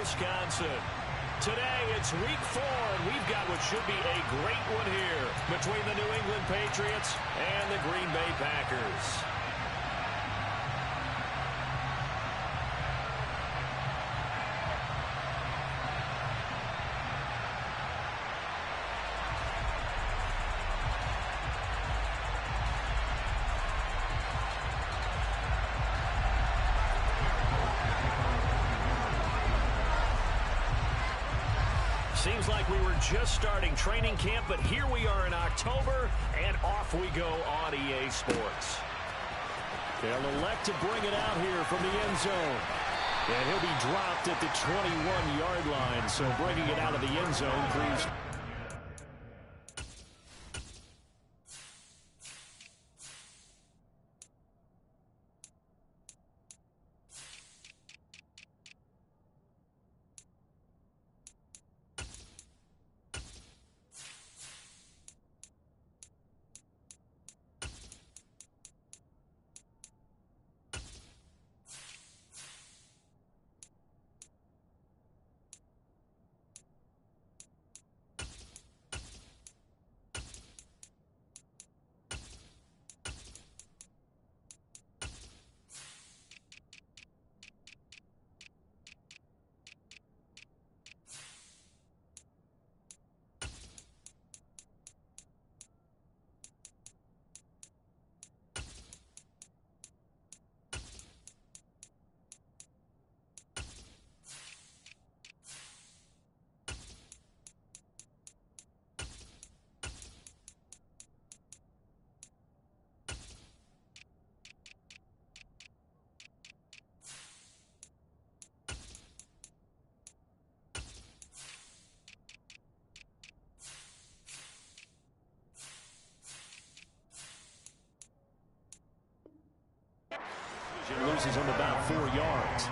Wisconsin. Today, it's week 4, and we've got what should be a great one here between the New England Patriots and the Green Bay Packers. Seems like we were just starting training camp, but here we are in October, and off we go on EA Sports. They'll elect to bring it out here from the end zone. And he'll be dropped at the 21-yard line, so bringing it out of the end zone proves... Loses him about 4 yards.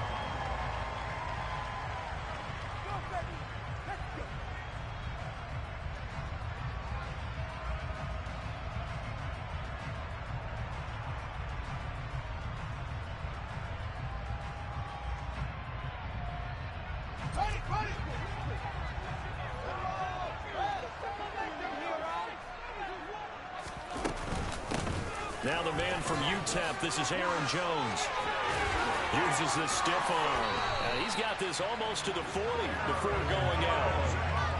Now the man from UTEP, this is Aaron Jones. Uses the stiff arm. He's got this almost to the 40 before going out.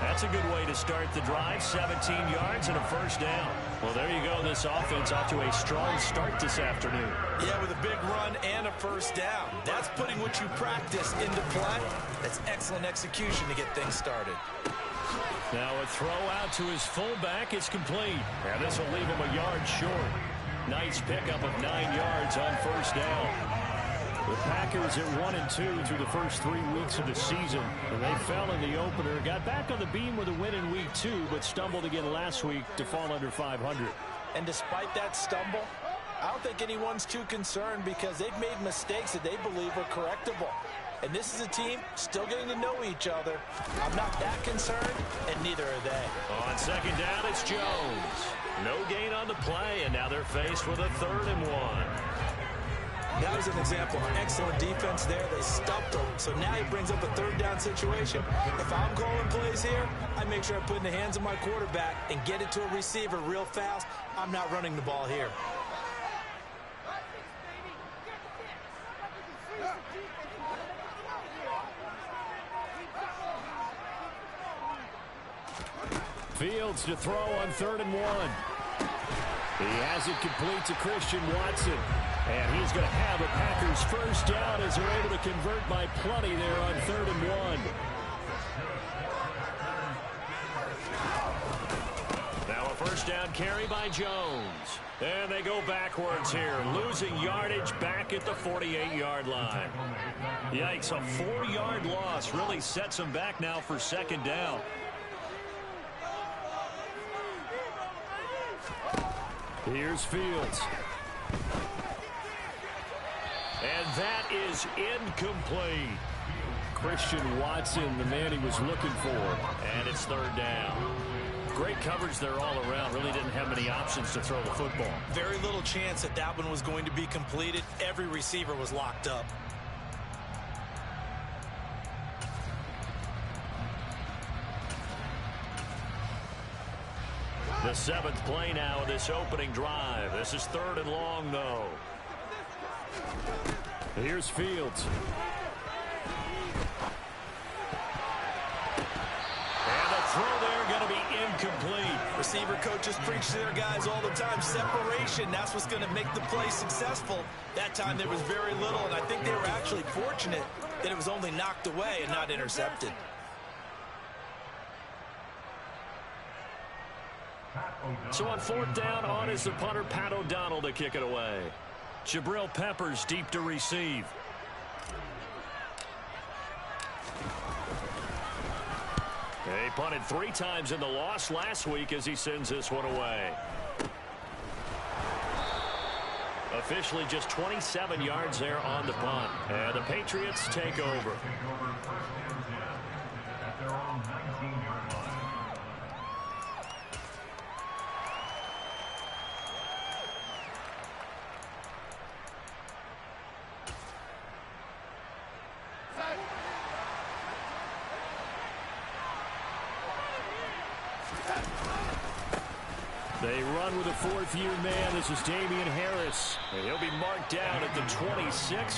That's a good way to start the drive. 17 yards and a first down. Well, there you go. This offense off to a strong start this afternoon. Yeah, with a big run and a first down. That's putting what you practice into play. That's excellent execution to get things started. Now a throw out to his fullback. It's complete. And this will leave him a yard short. Nice pickup of 9 yards on first down. The Packers at 1-2 through the first 3 weeks of the season. And they fell in the opener, got back on the beam with a win in week 2, but stumbled again last week to fall under 500. And despite that stumble, I don't think anyone's too concerned because they've made mistakes that they believe are correctable. And this is a team still getting to know each other. I'm not that concerned, and neither are they. On second down, it's Jones. No gain on the play, and now they're faced with a 3rd and 1. That was an example of excellent defense there. They stumped him, so now he brings up a 3rd down situation. If I'm calling plays here, I make sure I put it in the hands of my quarterback and get it to a receiver real fast. I'm not running the ball here. Fields to throw on 3rd and 1. He has it complete to Christian Watson. And he's going to have a Packers first down as they're able to convert by plenty there on 3rd and 1. Now a first down carry by Jones. And they go backwards here, losing yardage back at the 48-yard line. Yikes, a 4-yard loss really sets them back now for second down. Here's Fields. And that is incomplete. Christian Watson, the man he was looking for. And it's 3rd down. Great coverage there all around. Really didn't have many options to throw the football. Very little chance that that one was going to be completed. Every receiver was locked up. The 7th play now of this opening drive. This is 3rd and long, though. Here's Fields. And the throw there going to be incomplete. Receiver coaches preach to their guys all the time. Separation, that's what's going to make the play successful. That time there was very little, and I think they were actually fortunate that it was only knocked away and not intercepted. So on 4th down, on is the punter, Pat O'Donnell, to kick it away. Jabril Peppers deep to receive. He punted 3 times in the loss last week as he sends this one away. Officially just 27 yards there on the punt. And the Patriots take over. They run with a 4th-year man. This is Damian Harris. And he'll be marked down at the 26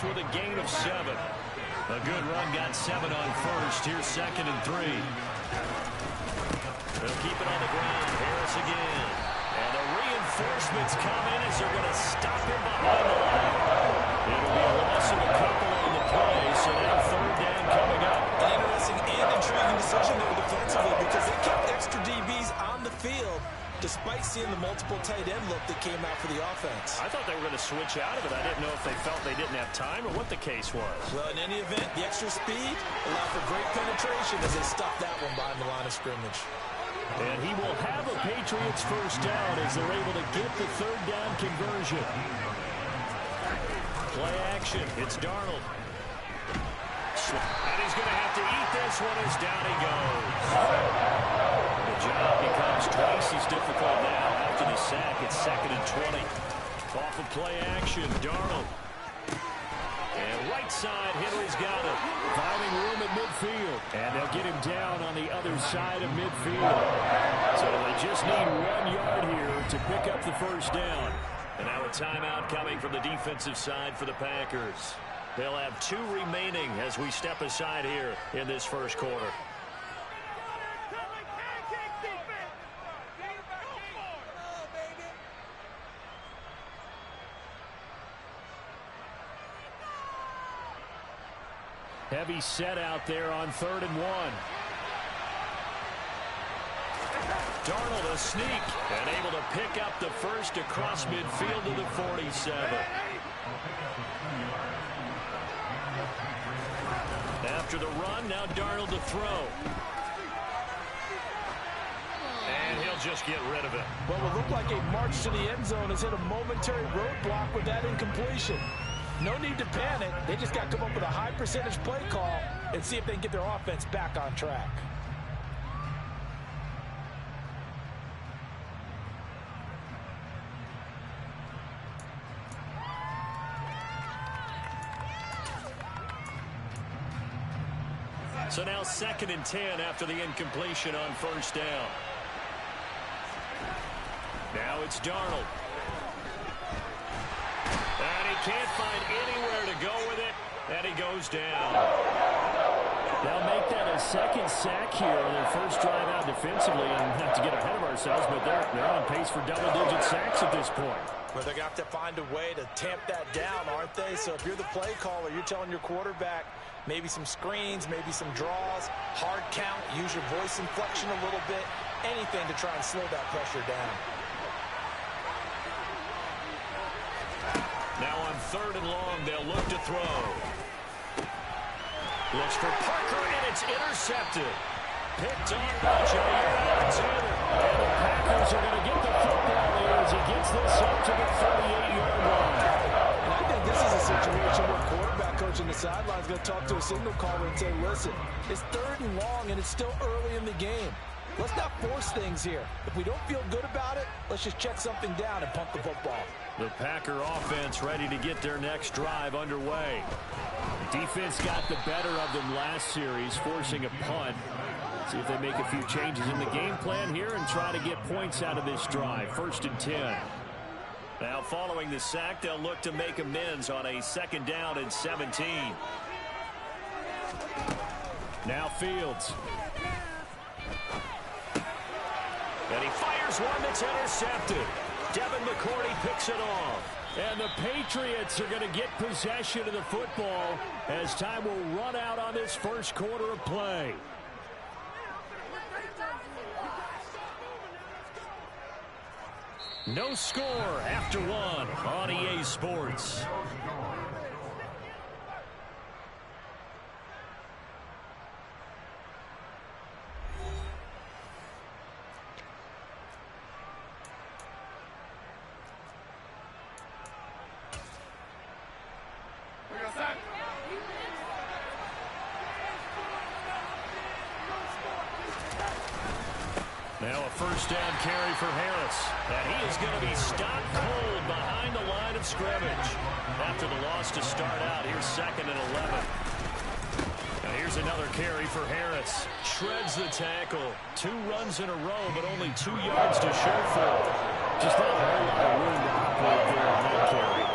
with a gain of 7. A good run, got 7 on first. Here's 2nd and 3. They'll keep it on the ground. Harris again. And the reinforcements come in as they're going to stop him behind the line. It'll be a loss of a couple on the play, so now 3rd down coming up. An interesting and intriguing decision there defensively because they kept extra DBs on the field despite seeing the multiple tight end look that came out for the offense. I thought they were going to switch out of it. I didn't know if they felt they didn't have time or what the case was. Well, in any event, the extra speed allowed for great penetration as they stopped that one behind the line of scrimmage. And he will have a Patriots 1st down as they're able to get the 3rd down conversion. Play action. It's Darnold. And he's going to have to eat this one as down he goes. The job becomes twice as difficult now after the sack. It's 2nd and 20. Off of play action, Darnold. And right side, Henry's got it. Finding room at midfield. And they'll get him down on the other side of midfield. So they just need 1 yard here to pick up the 1st down. And now a timeout coming from the defensive side for the Packers. They'll have 2 remaining as we step aside here in this 1st quarter. Heavy set out there on 3rd and 1. Darnold a sneak and able to pick up the first across midfield to the 47. After the run, now Darnold to throw. And he'll just get rid of it. Well, it looked like a march to the end zone has hit a momentary roadblock with that incompletion. No need to panic. They just got to come up with a high percentage play call and see if they can get their offense back on track. So now 2nd and 10 after the incompletion on 1st down. Now it's Darnold. And he can't find anywhere to go with it, and he goes down. They'll make that a 2nd sack here on their 1st drive out defensively, and not to get ahead of ourselves, but they're on pace for double-digit sacks at this point. But they're going to have to find a way to tamp that down, aren't they? So if you're the play caller, you're telling your quarterback maybe some screens, maybe some draws, hard count, use your voice inflection a little bit, anything to try and slow that pressure down. Now on 3rd and long, they'll look to throw. Looks for Parker, and it's intercepted. Picked up by Jair Alexander. And the Packers are going to get the football there as he gets this up to the 38-yard line. And I think this is a situation where quarterback coach on the sideline is going to talk to a signal caller and say, listen, it's 3rd and long, and it's still early in the game. Let's not force things here. If we don't feel good about it, let's just check something down and punt the football. The Packer offense ready to get their next drive underway. Defense got the better of them last series, forcing a punt. See if they make a few changes in the game plan here and try to get points out of this drive. 1st and 10. Now following the sack, they'll look to make amends on a 2nd down and 17. Now Fields. And he fires one that's intercepted. Devin McCourty picks it off. And the Patriots are going to get possession of the football as time will run out on this first quarter of play. No score after 1 on EA Sports. Now a 1st down carry for Harris. And he is going to be stopped cold behind the line of scrimmage. After the loss to start out, here's 2nd and 11. And here's another carry for Harris. Shreds the tackle. 2 runs in a row, but only 2 yards to show for it. Just not a whole lot of room to operate there on that carry.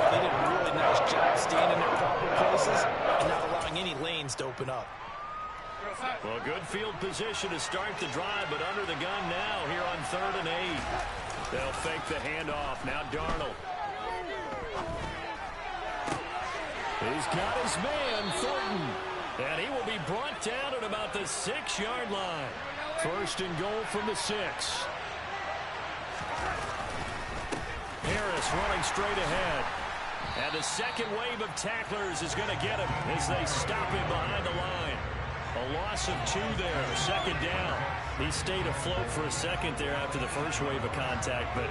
They did a really nice job staying in their proper places and not allowing any lanes to open up. Well, good field position to start the drive, but under the gun now here on 3rd and 8. They'll fake the handoff. Now Darnold. He's got his man, Thornton. And he will be brought down at about the 6-yard line. 1st and goal from the 6. Harris running straight ahead. And the second wave of tacklers is going to get him as they stop him behind the line. A loss of 2 there, 2nd down. He stayed afloat for a second there after the first wave of contact, but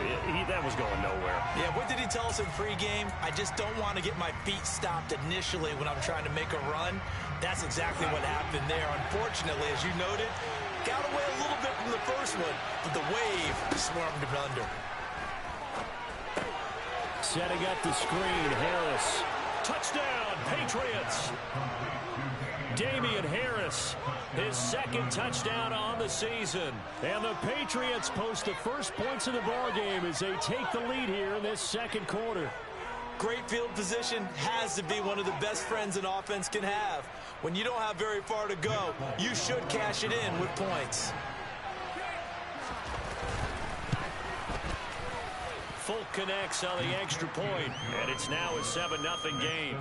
that was going nowhere. Yeah, what did he tell us in pregame? I just don't want to get my feet stopped initially when I'm trying to make a run. That's exactly what happened there. Unfortunately, as you noted, got away a little bit from the first one, but the wave swarmed him under. Setting up the screen, Harris. Touchdown, Patriots! Damian Harris, his 2nd touchdown on the season. And the Patriots post the first points of the ballgame as they take the lead here in this 2nd quarter. Great field position has to be one of the best friends an offense can have. When you don't have very far to go, you should cash it in with points. Folk connects on the extra point, and it's now a 7-0 game.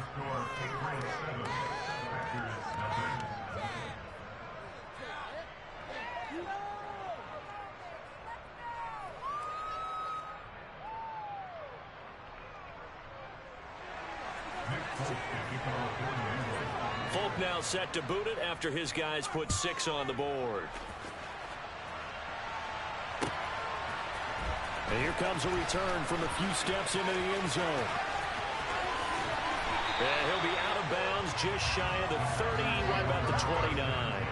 Folk now set to boot it after his guys put 6 on the board. And here comes a return from a few steps into the end zone. And he'll be out of bounds just shy of the 30, right about the 29.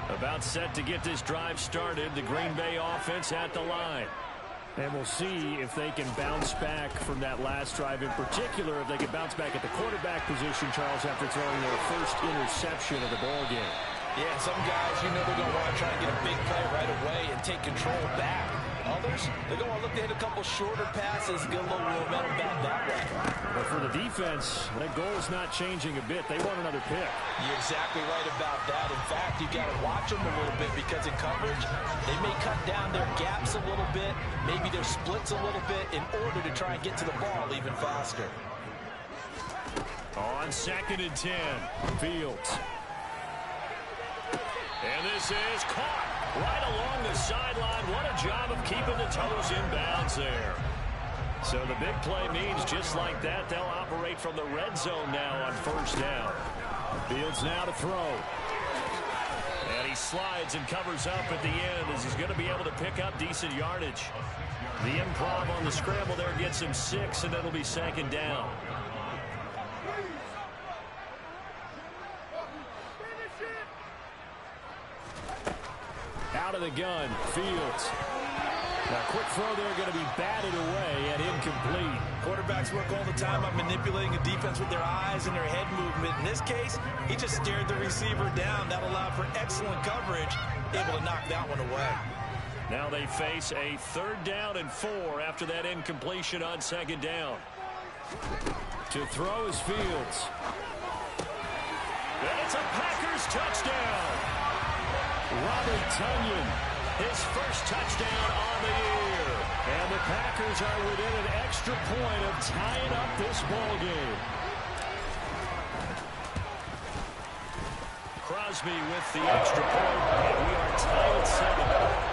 About set to get this drive started. The Green Bay offense at the line. And we'll see if they can bounce back from that last drive in particular, if they can bounce back at the quarterback position, Charles, after throwing their first interception of the ballgame. Yeah, some guys, you know they're going to want to try and get a big play right away and take control back. Others, they're going to look to hit a couple shorter passes, get a little momentum back that way. But for the defense, that goal is not changing a bit. They want another pick. You're exactly right about that. In fact, you got to watch them a little bit because in coverage, they may cut down their gaps a little bit, maybe their splits a little bit in order to try and get to the ball even faster. On 2nd and 10, Fields. And this is caught right along the sideline. What a job of keeping the toes in bounds there. So the big play means just like that, they'll operate from the red zone now on 1st down. Fields now to throw. And he he slides and covers up at the end as he's going to be able to pick up decent yardage. The improv on the scramble there gets him 6, and it'll be 2nd down. Out of the gun, Fields. Now, quick throw there going to be batted away and incomplete. Quarterbacks work all the time on manipulating a defense with their eyes and their head movement. In this case, he just stared the receiver down. That allowed for excellent coverage, able to knock that one away. Now they face a 3rd down and 4 after that incompletion on 2nd down. To throw is Fields. And it's a Packers touchdown. Robert Tonyan, his first touchdown on the year. And the Packers are within an extra point of tying up this ball game. Crosby with the extra point, and we are tied at 7.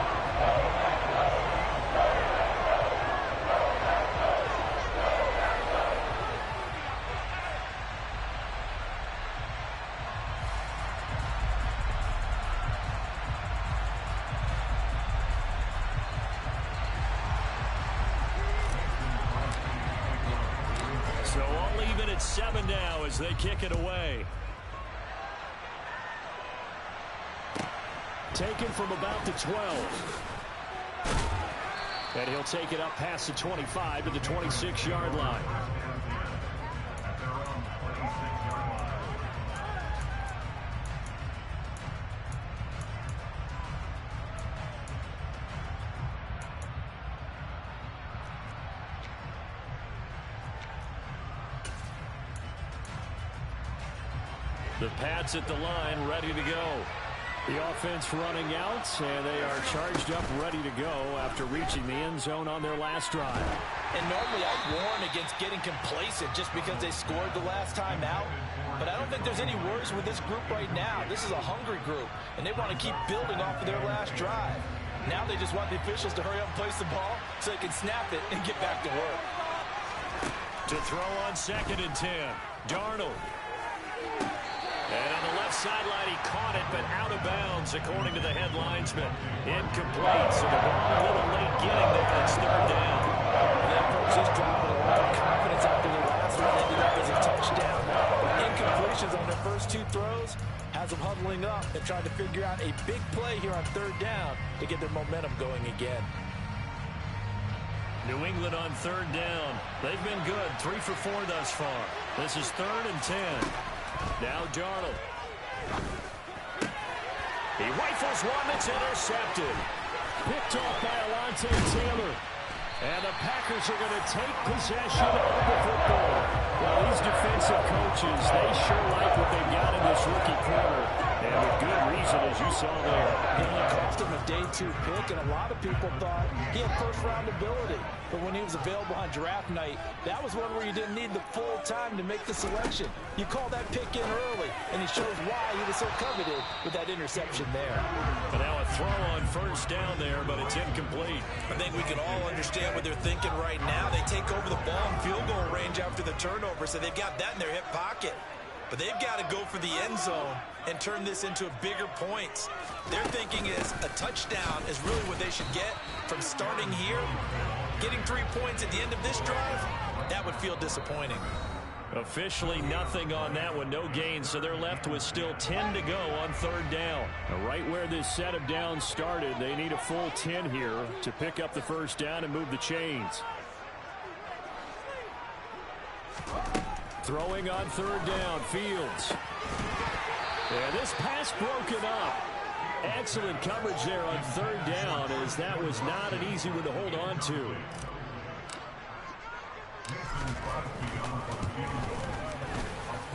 So all even at 7 now as they kick it away. Taken from about the 12. And he'll take it up past the 25 to the 26-yard line. The Pats at the line, ready to go. The offense running out, and they are charged up, ready to go after reaching the end zone on their last drive. And normally I warn against getting complacent just because they scored the last time out. But I don't think there's any worries with this group right now. This is a hungry group, and they want to keep building off of their last drive. Now they just want the officials to hurry up and place the ball so they can snap it and get back to work. To throw on 2nd and 10, Darnold. And on the left sideline, he caught it, but out of bounds, according to the head linesman. Incomplete, so the ball a little late getting there. It's 3rd down. And that approach is dropping a lot of confidence after the last one ended up as a touchdown. But incompletions on their first 2 throws has them huddling up and trying to figure out a big play here on 3rd down to get their momentum going again. New England on 3rd down. They've been good, 3 for 4 thus far. This is 3rd and 10. Now Darnold. He rifles one that's intercepted. Picked off by Alontae Taylor. And the Packers are going to take possession of the football. Well, these defensive coaches, they sure like what they've got in this rookie corner. And with good reason, as you saw there. He only cost him a day 2 pick, and a lot of people thought he had first-round ability. But when he was available on draft night, that was one where you didn't need the full time to make the selection. You call that pick in early, and he shows why he was so coveted with that interception there. And now a throw on 1st down there, but it's incomplete. I think we can all understand what they're thinking right now. They take over the ball in field goal range after the turnover, so they've got that in their hip pocket. But they've got to go for the end zone and turn this into a bigger points. Their thinking is a touchdown is really what they should get from starting here. Getting 3 points at the end of this drive, that would feel disappointing. Officially nothing on that one, no gain, so they're left with still 10 to go on 3rd down. Now, right where this set of downs started, they need a full 10 here to pick up the 1st down and move the chains. Throwing on 3rd down, Fields. And this pass broken up. Excellent coverage there on 3rd down, as that was not an easy one to hold on to.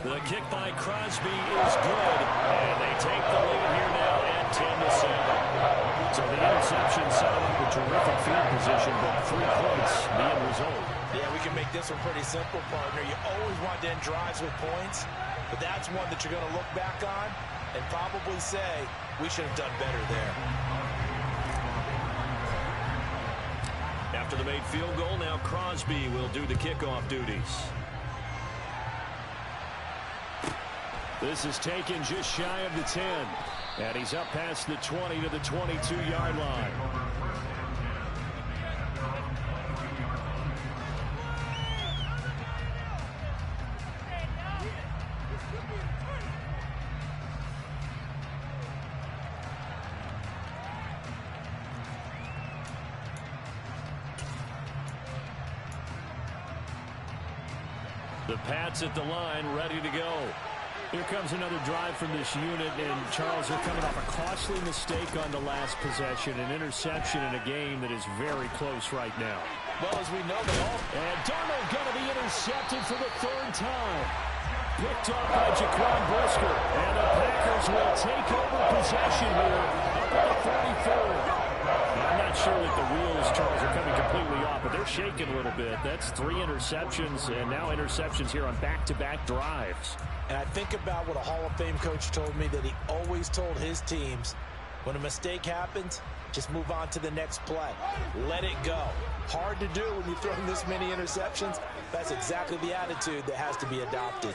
The kick by Crosby is good, and they take the lead here now at 10-7. So the interception set up a terrific field position, but 3 points the end result. Yeah, we can make this one pretty simple, partner. You always want to end drives with points, but that's one that you're going to look back on and probably say, we should have done better there. After the made field goal, now Crosby will do the kickoff duties. This is taken just shy of the 10. And he's up past the 20 to the 22-yard line. The Pats at the line, ready to go. Here comes another drive from this unit, and Charles, they're coming off a costly mistake on the last possession, an interception in a game that is very close right now. Well, as we know, and Darnold going to be intercepted for the third time. Picked off by Jaquan Brisker, and the Packers will take over possession here up at the 44. I'm not sure that the wheels, Charles, are coming completely off, but they're shaking a little bit. That's 3 interceptions, and now interceptions here on back-to-back drives. And I think about what a Hall of Fame coach told me, that he always told his teams, when a mistake happens, just move on to the next play. Let it go. Hard to do when you throw this many interceptions. That's exactly the attitude that has to be adopted.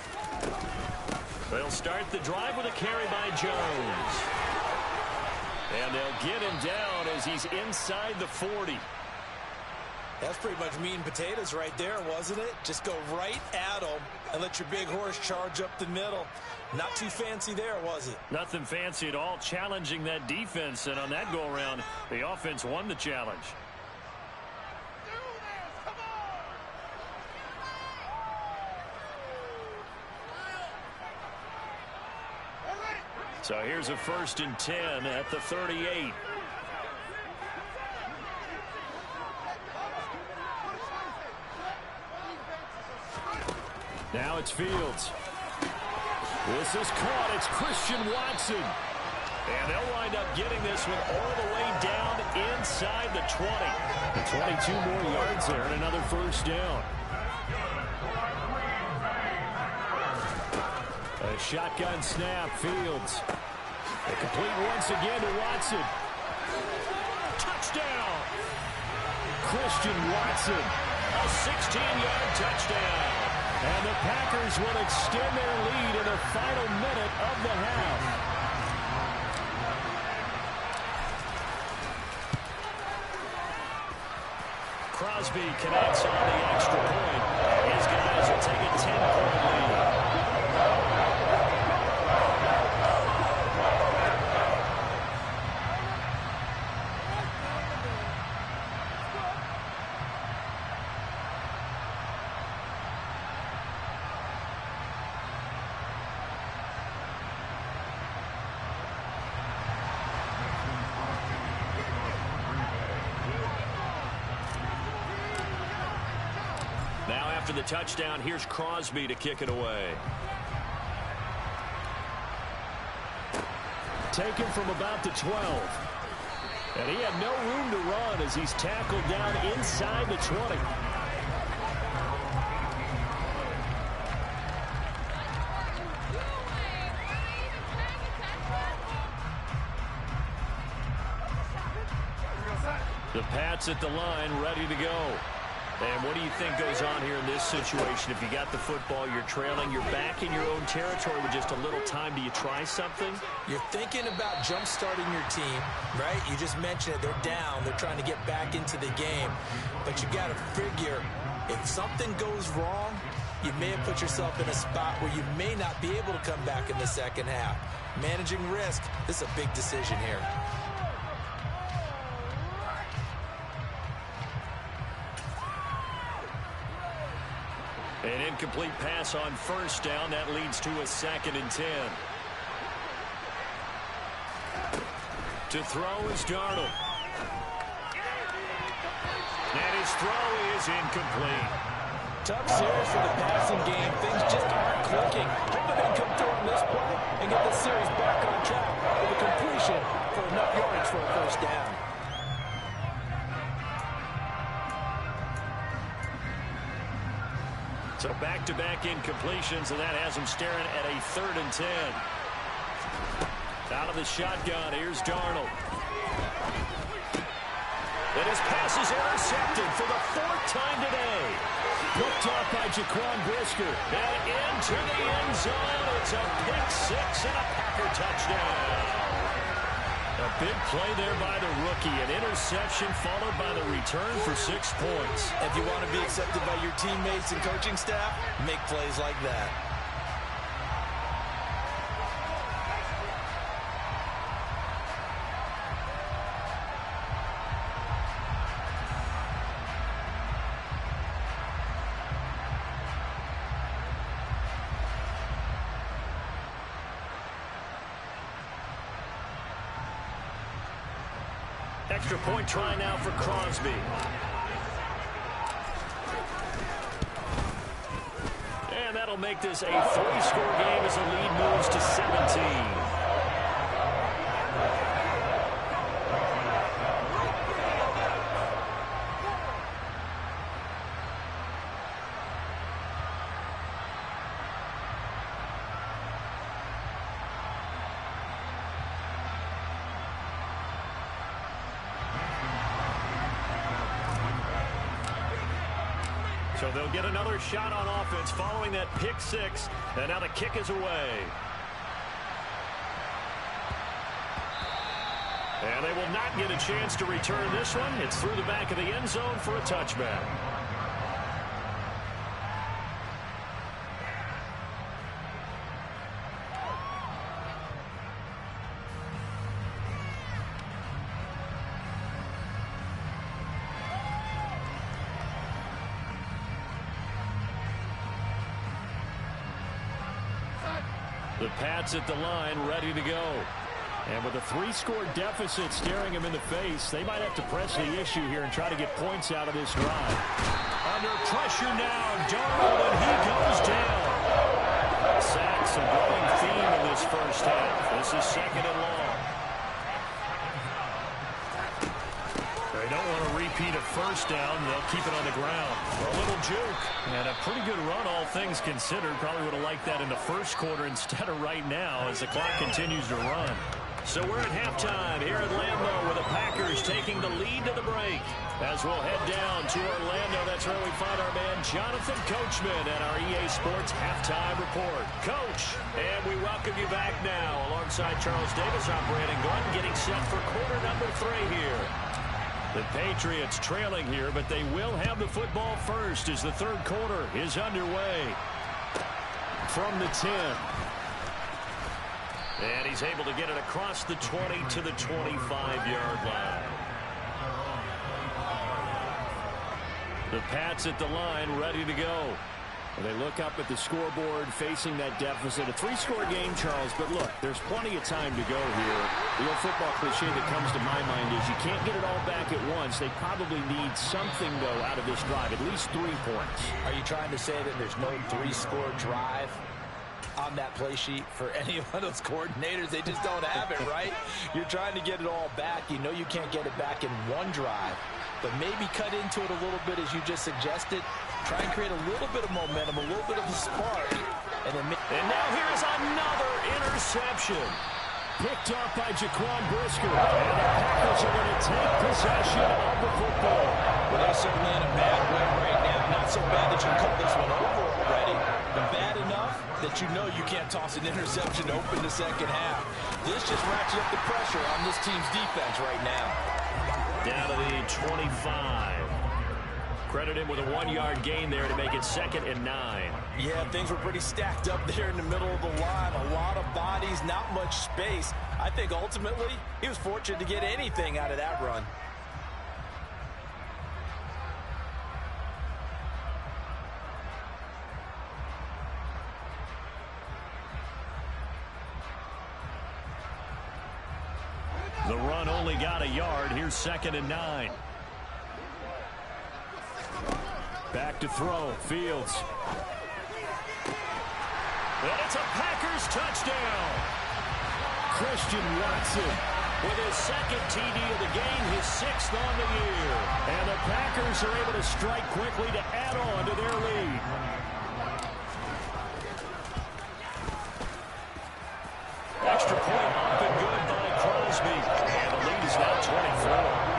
They'll start the drive with a carry by Jones. And they'll get him down as he's inside the 40. That's pretty much meat and potatoes right there, wasn't it? Just go right at him and let your big horse charge up the middle. Not too fancy there, was it? Nothing fancy at all, challenging that defense. And on that go-around, the offense won the challenge. So here's a 1st and 10 at the 38. Now it's Fields. This is caught. It's Christian Watson. And they'll wind up getting this one all the way down inside the 20. 22 more yards there and another 1st down. A shotgun snap, Fields. A complete once again to Watson. Touchdown! Christian Watson. A 16-yard touchdown. And the Packers will extend their lead in the final minute of the half. Crosby connects on the extra point. His guys will take a 10-point lead. After the touchdown, here's Crosby to kick it away. Taken from about the 12. And he had no room to run as he's tackled down inside the 20. The Pats at the line, ready to go. And what do you think goes on here in this situation? If you got the football, you're trailing, you're back in your own territory with just a little time. Do you try something? You're thinking about jump-starting your team, right? You just mentioned it. They're down. They're trying to get back into the game. But you got to figure, if something goes wrong, you may have put yourself in a spot where you may not be able to come back in the second half. Managing risk, this is a big decision here. An incomplete pass on 1st down. That leads to a 2nd and 10. To throw is Darnold. And his throw is incomplete. Tough series for the passing game. Things just aren't clicking. Hoping they can come through on this play and get the series back on track with a completion for enough yards for a 1st down. So back-to-back incompletions, and that has him staring at a 3rd and 10. Out of the shotgun, here's Darnold. And his pass is intercepted for the 4th time today. Picked off by Jaquan Brisker. And into the end zone. It's a pick 6 and a Packer touchdown. A big play there by the rookie. An interception followed by the return for 6 points. If you want to be accepted by your teammates and coaching staff, make plays like that. Extra point try now for Crosby. And that'll make this a 3-score game as the lead moves to 17. So they'll get another shot on offense following that pick 6. And now the kick is away. And they will not get a chance to return this one. It's through the back of the end zone for a touchback. The Pats at the line, ready to go. And with a 3-score deficit staring them in the face, they might have to press the issue here and try to get points out of this drive. Under pressure now, Darnold, and he goes down. Sacks, a growing theme in this first half. This is 2nd and long. They don't want to repeat a first down. They'll keep it on the ground. A little juke. And a pretty good run, all things considered. Probably would have liked that in the first quarter instead of right now as the clock continues to run. So we're at halftime here at Lambeau with the Packers taking the lead to the break. As we'll head down to Orlando, that's where we find our man Jonathan Coachman at our EA Sports Halftime Report. Coach, and we welcome you back now. Alongside Charles Davis, I'm Brandon Gordon, getting set for quarter number 3 here. The Patriots trailing here, but they will have the football first as the third quarter is underway. From the 10. And he's able to get it across the 20 to the 25-yard line. The Pats at the line, ready to go. And they look up at the scoreboard facing that deficit. A 3-score game, Charles, but look, there's plenty of time to go here. The old football cliche that comes to my mind is you can't get it all back at once. They probably need something, though, out of this drive, at least 3 points. Are you trying to say that there's no 3-score drive on that play sheet for any of those coordinators? They just don't have it, right? You're trying to get it all back. You know you can't get it back in one drive, but maybe cut into it a little bit as you just suggested. Try and create a little bit of momentum, a little bit of a spark. And now here's another interception. Picked up by Jaquan Brisker. And the Packers are going to take possession of the football. Well, they're certainly in a bad way right now. Not so bad that you can call this one over already, but bad enough that you know you can't toss an interception to open the second half. This just ratchets up the pressure on this team's defense right now. Down to the 25. Credit him with a 1-yard gain there to make it 2nd and 9. Yeah, things were pretty stacked up there in the middle of the line. A lot of bodies, not much space. I think ultimately he was fortunate to get anything out of that run. The run only got a yard. Here's 2nd and 9. Back to throw. Fields. And it's a Packers touchdown. Christian Watson with his 2nd TD of the game, his 6th on the year. And the Packers are able to strike quickly to add on to their lead. Extra point up and good by Crosby. And the lead is now 24.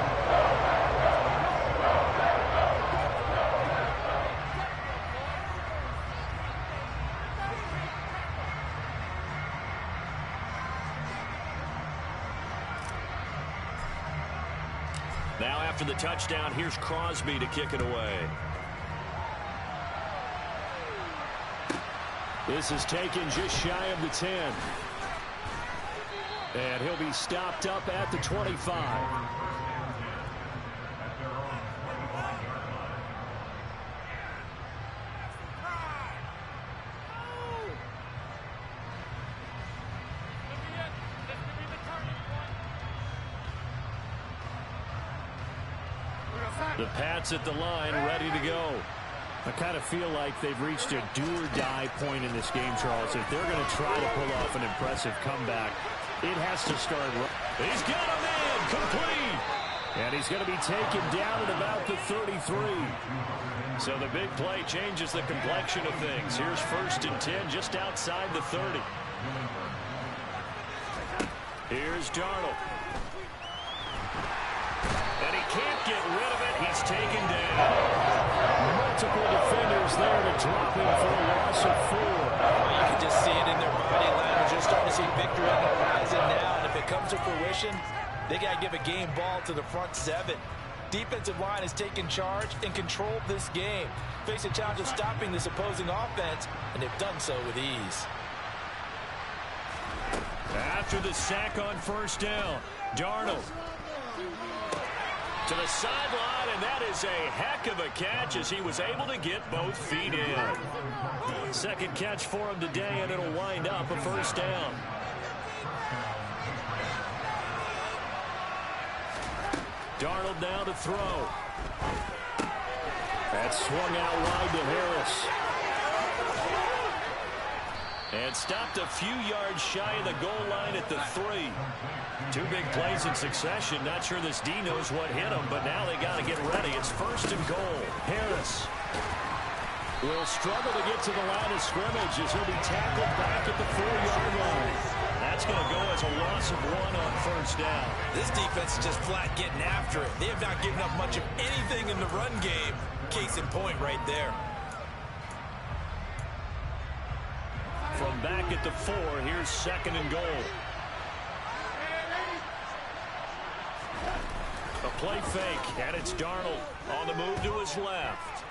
Now after the touchdown, here's Crosby to kick it away. This is taken just shy of the 10. And he'll be stopped up at the 25. The Pats at the line, ready to go. I kind of feel like they've reached a do-or-die point in this game, Charles. If they're going to try to pull off an impressive comeback, it has to start. He's got a man complete. And he's going to be taken down at about the 33. So the big play changes the complexion of things. Here's 1st and 10 just outside the 30. Here's Darnold. And he can't get rid of it. He's taken down. Multiple defenders there to drop him for a loss of 4. You can just see it in their body language. You're starting to see victory on the horizon now. And if it comes to fruition, they got to give a game ball to the front 7. Defensive line has taken charge and controlled this game. Face a challenge of stopping this opposing offense, and they've done so with ease. After the sack on 1st down, Darnold to the sideline, and that is a heck of a catch as he was able to get both feet in. Second catch for him today, and it'll wind up a 1st down. Darnold now to throw. That swung out wide to Harris. And stopped a few yards shy of the goal line at the 3. 2 big plays in succession. Not sure this D knows what hit him, but now they got to get ready. It's 1st and goal. Harris will struggle to get to the line of scrimmage as he'll be tackled back at the 4-yard line. That's going to go as a loss of 1 on 1st down. This defense is just flat getting after it. They have not given up much of anything in the run game. Case in point right there. From back at the 4, here's 2nd and goal. A play fake, and it's Darnold on the move to his left.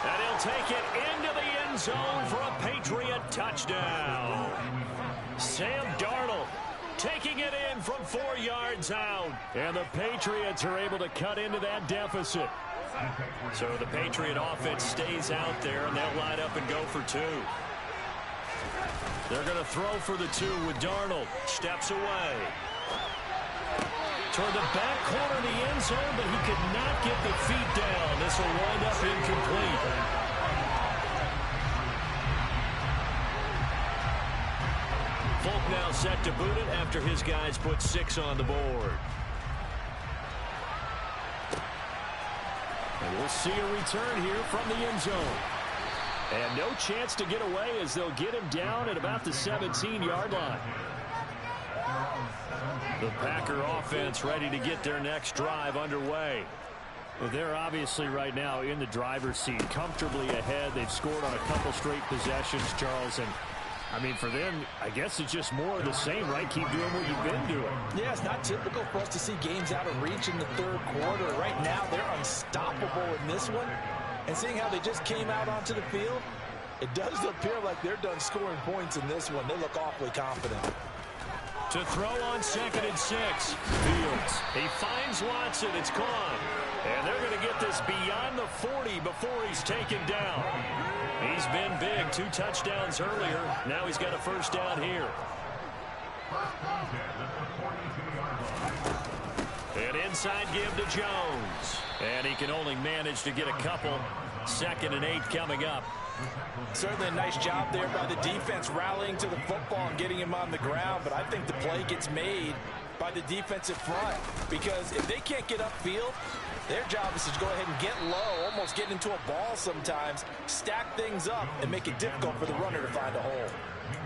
And he'll take it into the end zone for a Patriot touchdown. Sam Darnold taking it in from 4 yards out. And the Patriots are able to cut into that deficit. So the Patriot offense stays out there, and they'll line up and go for 2. They're going to throw for the 2 with Darnold. Steps away. Toward the back corner of the end zone, but he could not get the feet down. This will wind up incomplete. Folk now set to boot it after his guys put 6 on the board. And we'll see a return here from the end zone. And no chance to get away as they'll get him down at about the 17-yard line. The Packer offense ready to get their next drive underway. Well, they're obviously right now in the driver's seat, comfortably ahead. They've scored on a couple straight possessions, Charles. And, I mean, for them, I guess it's just more of the same, right? Keep doing what you've been doing. Yeah, it's not typical for us to see games out of reach in the 3rd quarter. Right now, they're unstoppable in this one. And seeing how they just came out onto the field, it does appear like they're done scoring points in this one. They look awfully confident. To throw on 2nd and 6. Fields. He finds Watson. It's caught. And they're going to get this beyond the 40 before he's taken down. He's been big. 2 touchdowns earlier. Now he's got a 1st down here. An inside give to Jones. And he can only manage to get a couple. 2nd and 8 coming up. Certainly a nice job there by the defense rallying to the football and getting him on the ground. But I think the play gets made by the defensive front. Because if they can't get upfield, their job is to go ahead and get low, almost get into a ball sometimes, stack things up, and make it difficult for the runner to find a hole.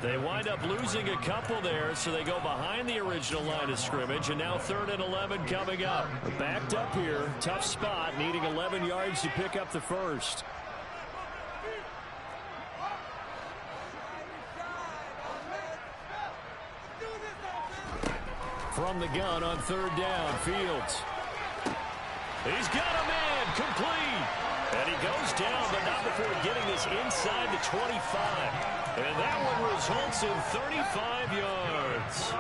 They wind up losing a couple there, so they go behind the original line of scrimmage, and now 3rd and 11 coming up. Backed up here, tough spot, needing 11 yards to pick up the 1st. From the gun on 3rd down, Fields. He's got a man complete. And he goes down, but not before getting this inside the 25. And that one results in 35 yards.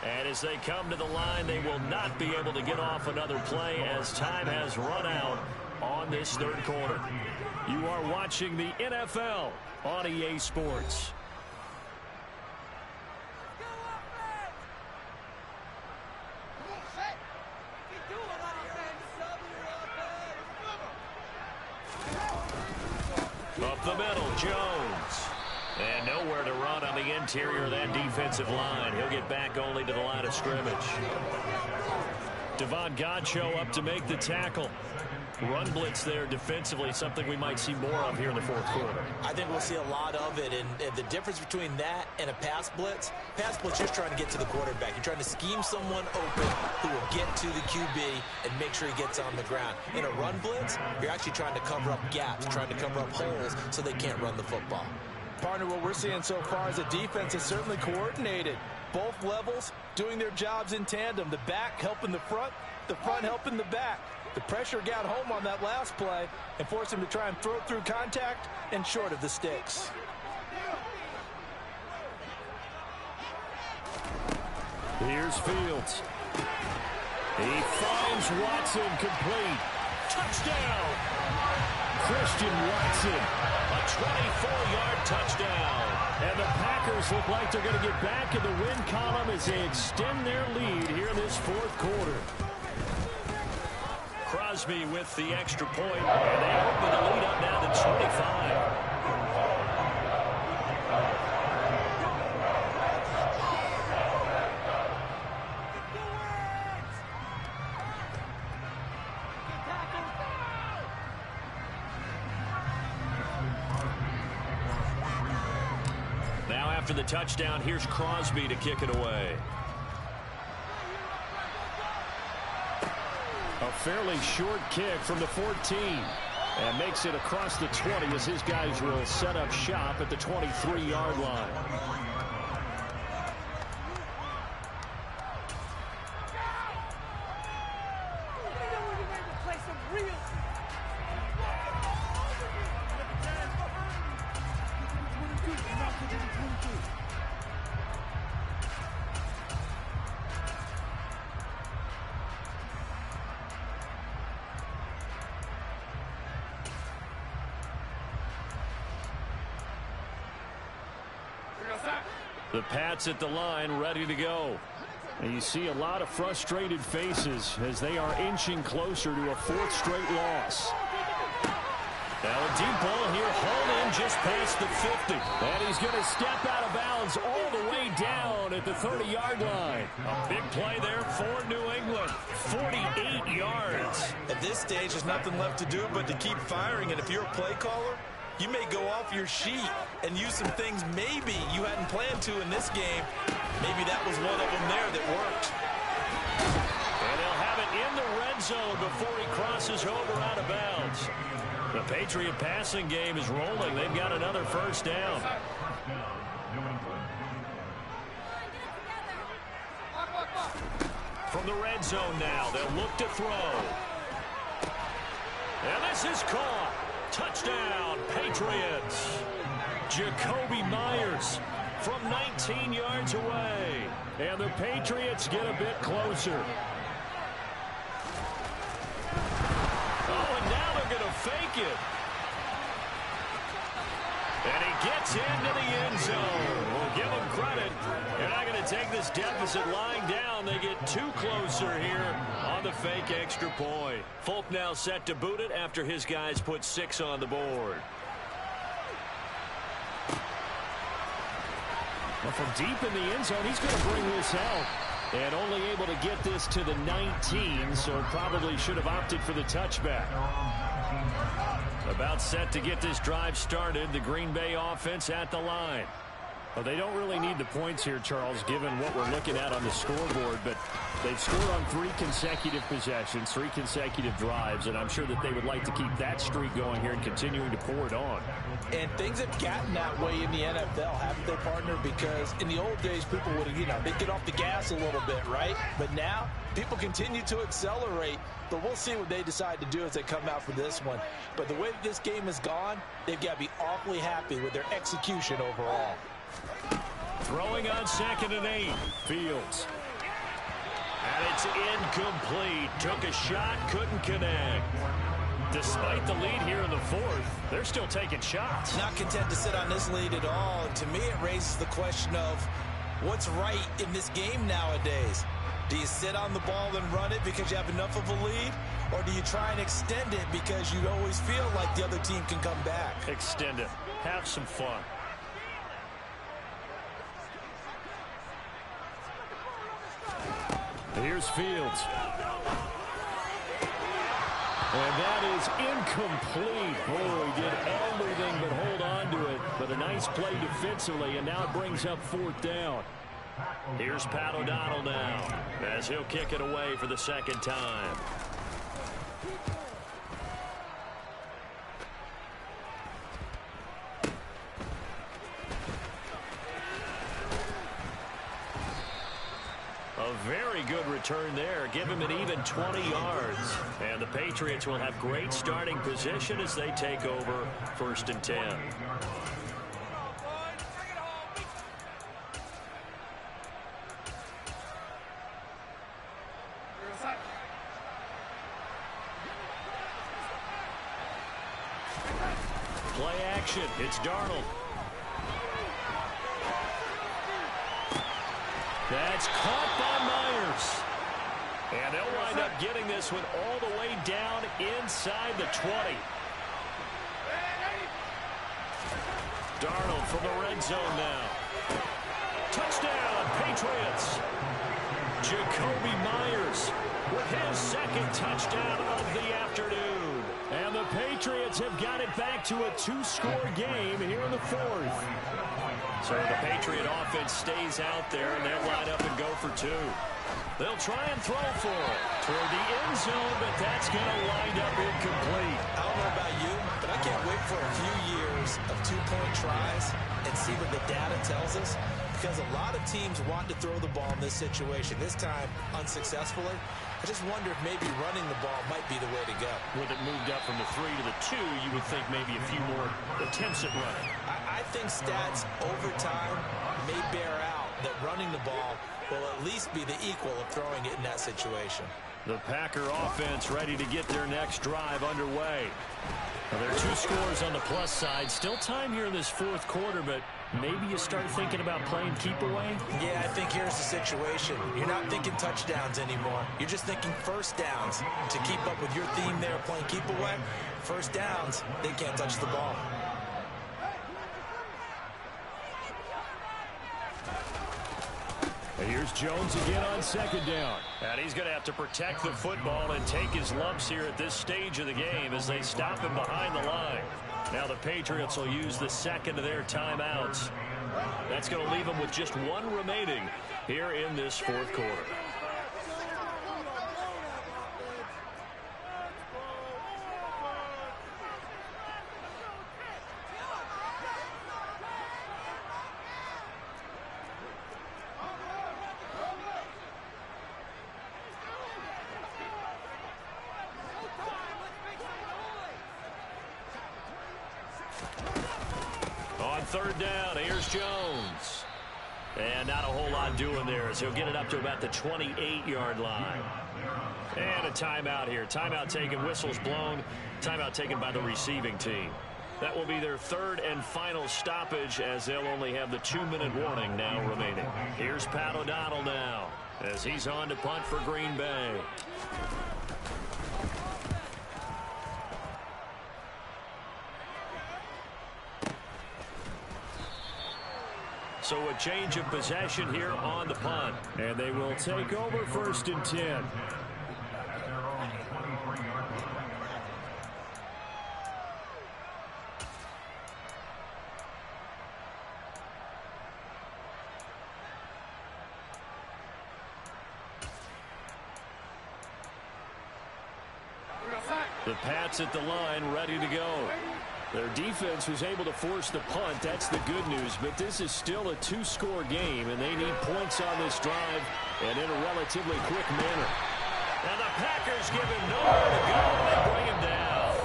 And as they come to the line, they will not be able to get off another play as time has run out on this third quarter. You are watching the NFL on EA Sports. Up the middle, Jones. And nowhere to run on the interior of that defensive line. He'll get back only to the line of scrimmage. Devon Godchaux up to make the tackle. Run blitz there defensively, something we might see more of here in the fourth quarter. I think we'll see a lot of it, and the difference between that and a pass blitz, you're just trying to get to the quarterback. You're trying to scheme someone open who will get to the QB and make sure he gets on the ground. In a run blitz, you're actually trying to cover up gaps, trying to cover up holes so they can't run the football. Partner, what we're seeing so far is a defense is certainly coordinated. Both levels doing their jobs in tandem. The back helping the front helping the back. The pressure got home on that last play and forced him to try and throw through contact and short of the sticks. Here's Fields. He finds Watson complete. Touchdown! Christian Watson, a 24-yard touchdown. And the Packers look like they're going to get back in the win column as they extend their lead here in this fourth quarter. Crosby with the extra point, and they open the lead up now to 25. Now after the touchdown, here's Crosby to kick it away. A fairly short kick from the 14 and makes it across the 20 as his guys will set up shop at the 23-yard line. The Pats at the line, ready to go. And you see a lot of frustrated faces as they are inching closer to a fourth straight loss. Now a deep ball here, hauled in just past the 50. And he's going to step out of bounds all the way down at the 30-yard line. A big play there for New England. 48 yards. At this stage, there's nothing left to do but to keep firing. And if you're a play caller, you may go off your sheet and use some things maybe you hadn't planned to in this game. Maybe that was one of them there that worked. And they'll have it in the red zone before he crosses over out of bounds. The Patriot passing game is rolling. They've got another first down. From the red zone now, they'll look to throw. And this is caught. Touchdown, Patriots. Jacoby Myers from 19 yards away. And the Patriots get a bit closer. Oh, and now they're going to fake it. And he gets into the end zone. We'll give him credit. They're not going to take this deficit lying down. They get too closer here on the fake extra point. Folk now set to boot it after his guys put 6 on the board. Well, from deep in the end zone, he's going to bring this out. And only able to get this to the 19, so probably should have opted for the touchback. About set to get this drive started. The Green Bay offense at the line. Well, they don't really need the points here, Charles, given what we're looking at on the scoreboard, but they've scored on 3 consecutive possessions, 3 consecutive drives, and I'm sure that they would like to keep that streak going here and continuing to pour it on. And things have gotten that way in the NFL, haven't they, partner? Because in the old days, people would have, they'd get off the gas a little bit, right? But now, people continue to accelerate, but we'll see what they decide to do as they come out for this one. But the way that this game has gone, they've got to be awfully happy with their execution overall. Throwing on 2nd and 8. Fields. And it's incomplete. Took a shot, couldn't connect. Despite the lead here in the 4th, they're still taking shots. Not content to sit on this lead at all. And to me, it raises the question of what's right in this game nowadays. Do you sit on the ball and run it because you have enough of a lead? Or do you try and extend it because you always feel like the other team can come back? Extend it. Have some fun. Here's Fields. And that is incomplete. Oh, he did everything but hold on to it. But a nice play defensively, and now it brings up 4th down. Here's Pat O'Donnell now, as he'll kick it away for the 2nd time. A very good return there. Give him an even 20 yards. And the Patriots will have great starting position as they take over 1st and 10. Play action. It's Darnold. That's caught by Myers. And they'll wind up getting this one all the way down inside the 20. Darnold from the red zone now. Touchdown, Patriots. Jacoby Myers with his 2nd touchdown of the afternoon. And the Patriots have got it back to a 2-score game here in the 4th. So the Patriot offense stays out there, and they'll line up and go for 2. They'll try and throw for it toward the end zone, but that's going to wind up incomplete. I don't know about you, but I can't wait for a few years of 2-point tries and see what the data tells us, because a lot of teams want to throw the ball in this situation. This time, unsuccessfully. I just wonder if maybe running the ball might be the way to go. With it moved up from the 3 to the 2, you would think maybe a few more attempts at running. I think stats over time may bear out that running the ball will at least be the equal of throwing it in that situation. The Packer offense ready to get their next drive underway. Now, there are 2 scores on the plus side. Still time here in this 4th quarter, but maybe you start thinking about playing keep away? Yeah, I think here's the situation. You're not thinking touchdowns anymore. You're just thinking 1st downs. To keep up with your theme there, playing keep away, 1st downs, they can't touch the ball. And here's Jones again on 2nd down. And he's going to have to protect the football and take his lumps here at this stage of the game as they stop him behind the line. Now the Patriots will use the 2nd of their timeouts. That's going to leave them with just 1 remaining here in this 4th quarter. On 3rd down, here's Jones. And not a whole lot doing there as he'll get it up to about the 28-yard line. And a timeout here. Timeout taken, whistles blown. Timeout taken by the receiving team. That will be their 3rd and final stoppage as they'll only have the 2-minute warning now remaining. Here's Pat O'Donnell now as he's on to punt for Green Bay. So a change of possession here on the punt. And they will take over 1st and 10. The Pats at the line, ready to go. Their defense was able to force the punt. That's the good news. But this is still a two-score game, and they need points on this drive and in a relatively quick manner. And the Packers give him nowhere to go and bring him down.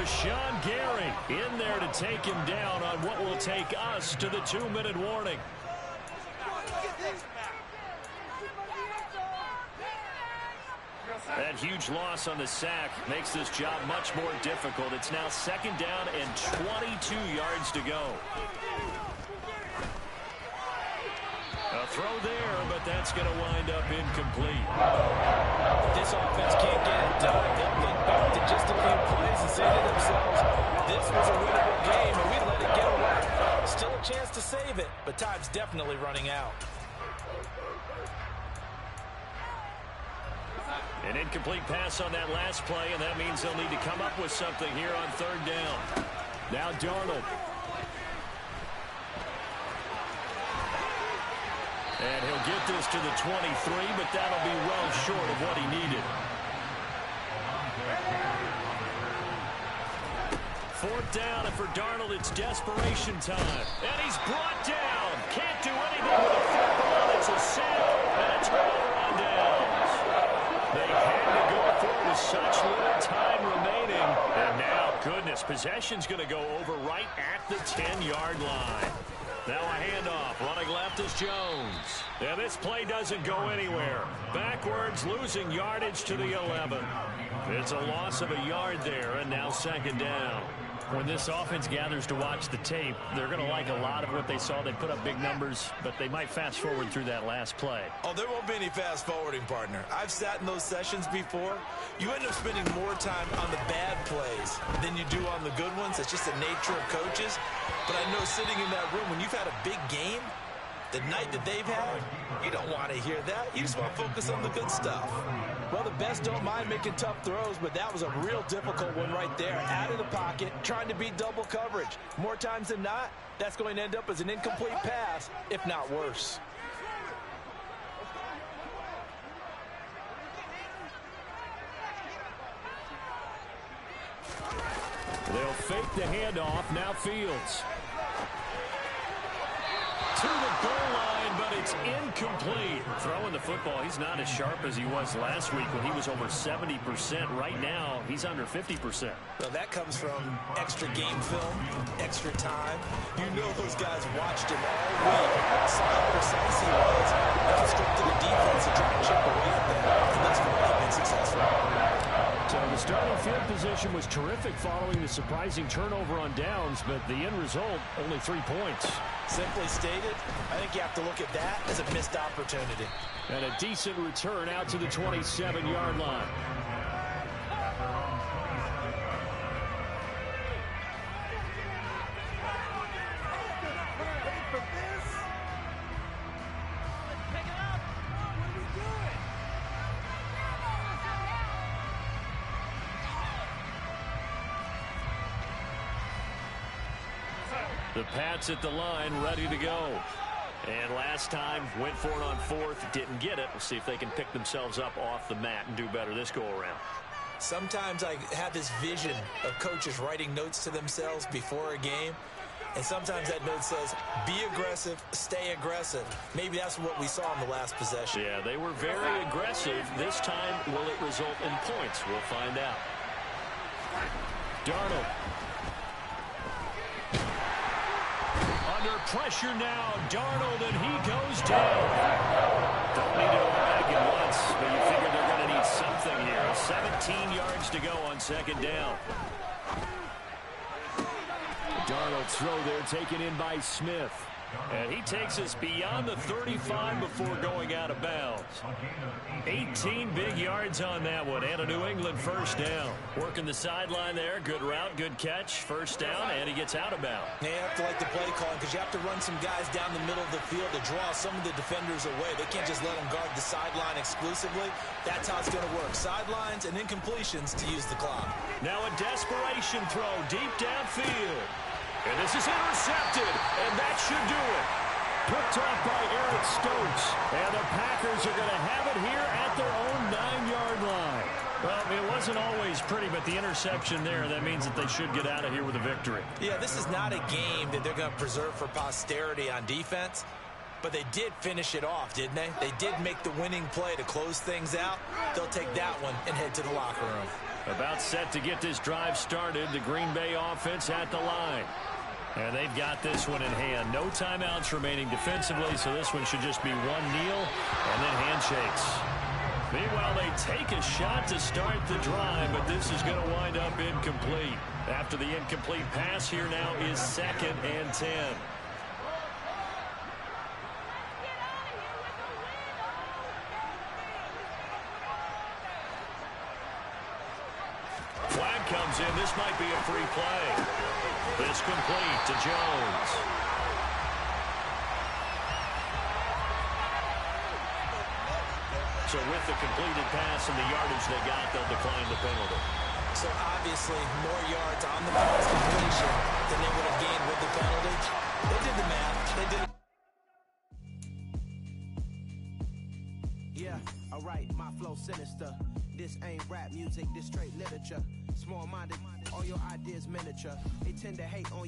Rashawn Gary in there to take him down on what will take us to the 2-minute warning. That huge loss on the sack makes this job much more difficult. It's now 2nd down and 22 yards to go. A throw there, but that's going to wind up incomplete. This offense can't get it done. They'll think back to just a few plays and say to themselves, this was a winnable game, and we let it get away. Still a chance to save it, but time's definitely running out. An incomplete pass on that last play, and that means they'll need to come up with something here on 3rd down. Now Darnold. And he'll get this to the 23, but that'll be well short of what he needed. 4th down, and for Darnold, it's desperation time. And he's brought down. Can't do anything with the football. It's a sack and a turnover on downs. They had to go for it with such little time remaining. And now, goodness, possession's going to go over right at the 10-yard line. Now a handoff. Running left is Jones. And this play doesn't go anywhere. Backwards, losing yardage to the 11. It's a loss of a yard there, and now 2nd down. When this offense gathers to watch the tape, they're going to like a lot of what they saw. They put up big numbers, but they might fast forward through that last play. Oh, there won't be any fast forwarding, partner. I've sat in those sessions before. You end up spending more time on the bad plays than you do on the good ones. It's just the nature of coaches. But I know sitting in that room, when you've had a big game, the night that they've had, you don't want to hear that. You just want to focus on the good stuff. Well, the best don't mind making tough throws, but that was a real difficult one right there. Out of the pocket, trying to beat double coverage. More times than not, that's going to end up as an incomplete pass, if not worse. They'll fake the handoff. Now Fields. To the goal line, but it's incomplete. Throwing the football, he's not as sharp as he was last week when he was over 70%. Right now, he's under 50%. Well, that comes from extra game film, extra time. You know those guys watched him all week, saw how precise he was, and instructed the defense to try and chip away at that. And that's why they've been successful. So the starting field position was terrific following the surprising turnover on downs, but the end result, only 3 points. Simply stated, I think you have to look at that as a missed opportunity. And a decent return out to the 27-yard line. The Pats at the line, ready to go. And last time, went for it on 4th, didn't get it. We'll see if they can pick themselves up off the mat and do better this go-around. Sometimes I have this vision of coaches writing notes to themselves before a game. And sometimes that note says, be aggressive, stay aggressive. Maybe that's what we saw in the last possession. Yeah, they were very aggressive. This time, will it result in points? We'll find out. Darnold. Under pressure now, Darnold, and he goes down. Don't need it all back at once, but you figure they're going to need something here. 17 yards to go on 2nd down. Darnold's throw there taken in by Smith. And he takes us beyond the 35 before going out of bounds. 18 big yards on that one, and a New England 1st down. Working the sideline there, good route, good catch, 1st down, and he gets out of bounds. You have to like the play calling because you have to run some guys down the middle of the field to draw some of the defenders away. They can't just let them guard the sideline exclusively. That's how it's going to work. Sidelines and incompletions to use the clock. Now a desperation throw deep downfield. And this is intercepted, and that should do it. Picked off by Eric Stokes. And the Packers are going to have it here at their own 9-yard line. Well, it wasn't always pretty, but the interception there, that means that they should get out of here with a victory. Yeah, this is not a game that they're going to preserve for posterity on defense, but they did finish it off, didn't they? They did make the winning play to close things out. They'll take that one and head to the locker room. About set to get this drive started, the Green Bay offense at the line. And they've got this one in hand. No timeouts remaining defensively, so this one should just be one kneel and then handshakes. Meanwhile, they take a shot to start the drive, but this is going to wind up incomplete. After the incomplete pass, here now is 2nd and 10. Flag comes in. This might be a free play. This complete to Jones. So with the completed pass and the yardage they got, they'll decline the penalty. So obviously more yards on the pass completion than they would have gained with the penalty. They did the math. They did. Yeah, alright, my flow sinister. This ain't rap music, this straight literature. Small-minded, all your ideas miniature. They tend to hate on you.